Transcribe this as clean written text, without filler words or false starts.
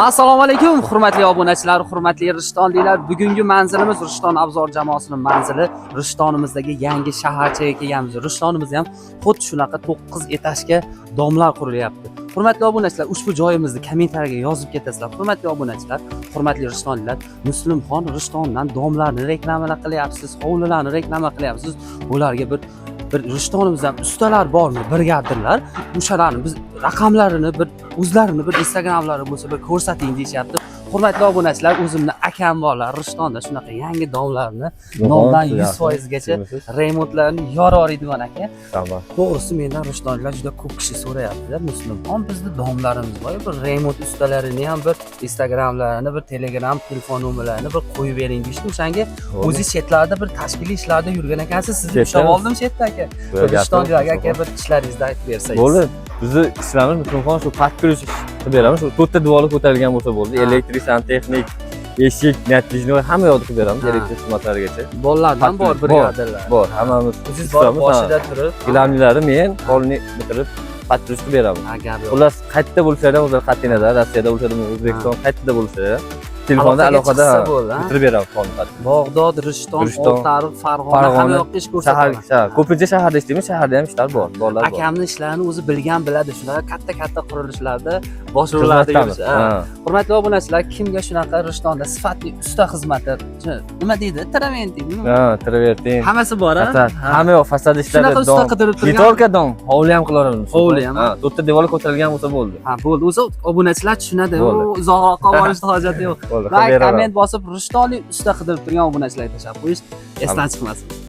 Assalomu alaykum, hurmatli obunachilar, hurmatli rishtonliklar. Bugungi manzilimiz Rishton Abzor jamoasining manzili. Rishtonimizdagi yangi shaharchaga kelganmiz. Rishtonimizda ham xuddi shunaqa 9 etajga domlar qurilyapti. Hurmatli obunachilar, ushbu joyimizni kommentariyaga yozib ketasizlar. Hurmatli obunachilar, hurmatli rishtonliklar, Muslimxon Rishtondan domlarni reklama qilyapsiz, hovlilarni reklama qilyapsiz. Ularga bir Rishtonimizdan ustalar bormi, brigadirlar. O'shalarni biz raqamlarini o'zlarini Instagramlari bo'lsa ko'rsating deyishyapti. Hurmatli obunachilar, o'zimni akam borlar Rishtonda shunaqa yangi domlarni 0 dan 100% gacha remontlarni yororiydigan aka. Tamam. To'g'risi mendan rishtonliklar juda ko'p kishi so'rayapti. Muslimxon bizda domlarimiz bor. Bir remont ustalarini ham Instagramlarini, Telegram telefon nomerlarini qo'yib bering deyishdi. O'shanga o'zi chetlarda tashkiliy ishlarda yurgan ekansiz. Sizni ushlab oldim chetda aka. Rishtonliklarga aka bir ishlaringizni aytib bersangiz. Bo'ldi. Bizni ishlarimiz Muslimxon shu patkurish qilib beramiz. Shu 4 ta devori ko'tarilgan bo'lsa bo'ldi. Elektrik, santexnik, eshik, natijni hamma yoqda qilib beramiz. Elektrik xizmatlarigacha. Bolalardan bor, brigadirlar. Bor, hammamiz. Siz boshida turib, gilamlilari men qo'lni bitirib patkurish qilib beramiz. Xullas, qayerda bo'lsa-da, o'zlar qat'inada, Rossiyada bo'lsa-da, O'zbekiston qayerda bo'lsa-da, telefonda aloqada bitirib beramiz qolni. Bag'dod, Rishton, Oltiariq, Farg'ona hamma yoqda ish ko'rsatamiz. Ko'pincha shaharda ishlaymiz, shaharda ham ishlar bor, bolalar bor. Akamning ishlarini o'zi biladi, shunaqa katta qurilishlarda boshlovlarda yurish. Hurmatli obunachilar, kimga shunaqa Rishtonda sifatli usta xizmati, nima deydi? Traventin. Traventin. Hammasi bor-a? Hamma yoq fasad ishlari, shunaqa usta qidirib turgan. Betorka dom, hovli ham qilaveramiz. Hovli ham. 4 ta devor ko'tarilgan bo'lsa bo'ldi. Ha, bo'ldi. O'zi obunachilar tushunadi. Uzoqroqqa borishni hojati yo'q. Like, komment bosib Rishtonlik usta qidirib turgan obunachilarga tashlab qo'yish esdan chiqmasin.